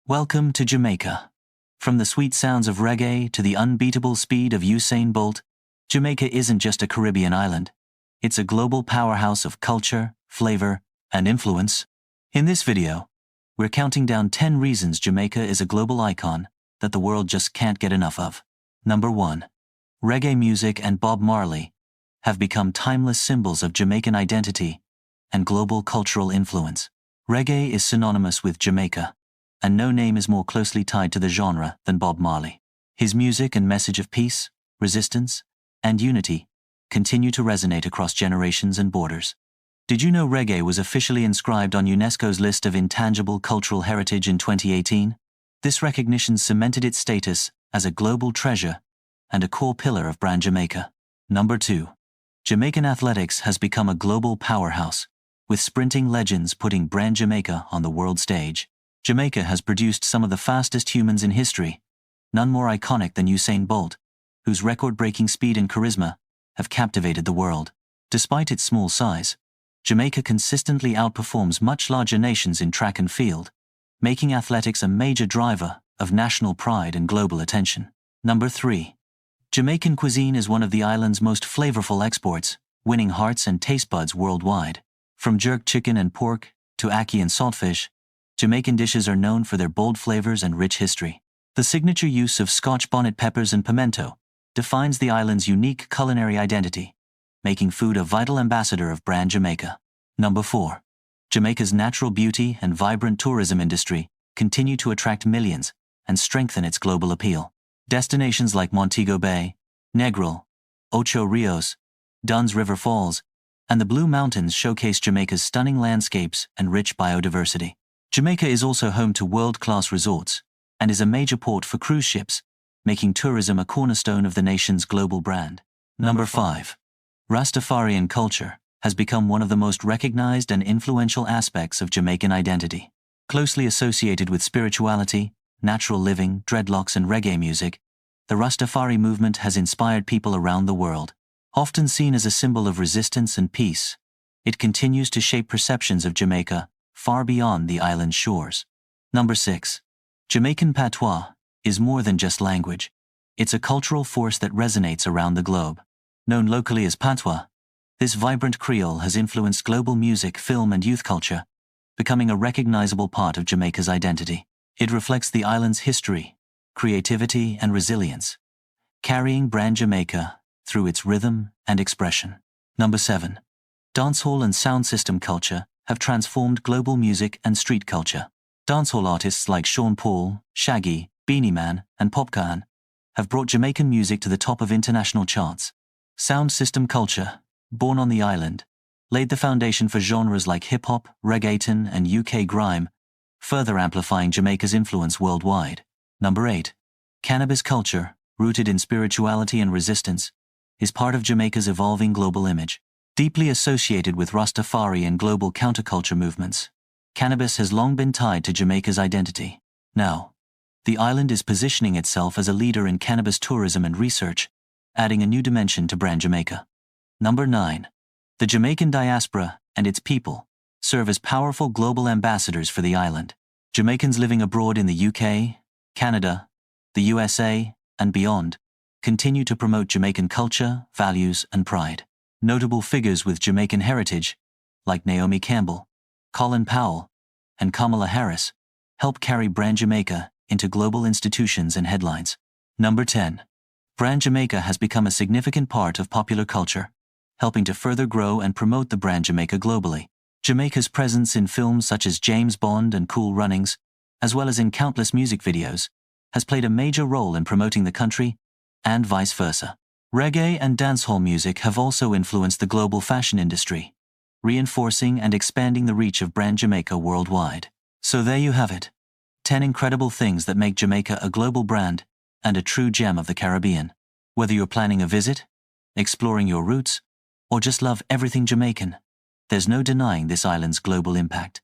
Welcome to Jamaica. From the sweet sounds of reggae to the unbeatable speed of Usain Bolt, Jamaica isn't just a Caribbean island. It's a global powerhouse of culture, flavor, and influence. In this video, we're counting down 10 reasons Jamaica is a global icon that the world just can't get enough of. Number 1. Reggae music and Bob Marley have become timeless symbols of Jamaican identity and global cultural influence. Reggae is synonymous with Jamaica, and no name is more closely tied to the genre than Bob Marley. His music and message of peace, resistance, and unity continue to resonate across generations and borders. Did you know reggae was officially inscribed on UNESCO's list of intangible cultural heritage in 2018? This recognition cemented its status as a global treasure and a core pillar of brand Jamaica. Number 2. Jamaican athletics has become a global powerhouse, with sprinting legends putting brand Jamaica on the world stage. Jamaica has produced some of the fastest humans in history, none more iconic than Usain Bolt, whose record-breaking speed and charisma have captivated the world. Despite its small size, Jamaica consistently outperforms much larger nations in track and field, making athletics a major driver of national pride and global attention. Number 3. Jamaican cuisine is one of the island's most flavorful exports, winning hearts and taste buds worldwide. From jerk chicken and pork to ackee and saltfish, Jamaican dishes are known for their bold flavors and rich history. The signature use of Scotch bonnet peppers and pimento defines the island's unique culinary identity, making food a vital ambassador of brand Jamaica. Number 4. Jamaica's natural beauty and vibrant tourism industry continue to attract millions and strengthen its global appeal. Destinations like Montego Bay, Negril, Ocho Rios, Dunn's River Falls, and the Blue Mountains showcase Jamaica's stunning landscapes and rich biodiversity. Jamaica is also home to world-class resorts and is a major port for cruise ships, making tourism a cornerstone of the nation's global brand. Number 5. Rastafarian culture has become one of the most recognized and influential aspects of Jamaican identity. Closely associated with spirituality, natural living, dreadlocks, and reggae music, the Rastafari movement has inspired people around the world. Often seen as a symbol of resistance and peace, it continues to shape perceptions of Jamaica far beyond the island's shores. Number 6. Jamaican Patois is more than just language. It's a cultural force that resonates around the globe. Known locally as Patwa, this vibrant Creole has influenced global music, film, and youth culture, becoming a recognizable part of Jamaica's identity. It reflects the island's history, creativity, and resilience, carrying brand Jamaica through its rhythm and expression. Number 7. Dancehall and sound system culture have transformed global music and street culture. Dancehall artists like Sean Paul, Shaggy, Beanie Man, and Popcorn have brought Jamaican music to the top of international charts. Sound system culture, born on the island, laid the foundation for genres like hip-hop, reggaeton, and UK grime, further amplifying Jamaica's influence worldwide. Number 8. Cannabis culture, rooted in spirituality and resistance, is part of Jamaica's evolving global image. Deeply associated with Rastafari and global counterculture movements, cannabis has long been tied to Jamaica's identity. Now, the island is positioning itself as a leader in cannabis tourism and research, adding a new dimension to brand Jamaica. Number 9. The Jamaican diaspora and its people serve as powerful global ambassadors for the island. Jamaicans living abroad in the UK, Canada, the USA, and beyond continue to promote Jamaican culture, values, and pride. Notable figures with Jamaican heritage, like Naomi Campbell, Colin Powell, and Kamala Harris, help carry brand Jamaica into global institutions and headlines. Number 10. Brand Jamaica has become a significant part of popular culture, helping to further grow and promote the brand Jamaica globally. Jamaica's presence in films such as James Bond and Cool Runnings, as well as in countless music videos, has played a major role in promoting the country, and vice versa. Reggae and dancehall music have also influenced the global fashion industry, reinforcing and expanding the reach of brand Jamaica worldwide. So there you have it. 10 incredible things that make Jamaica a global brand and a true gem of the Caribbean. Whether you're planning a visit, exploring your roots, or just love everything Jamaican, there's no denying this island's global impact.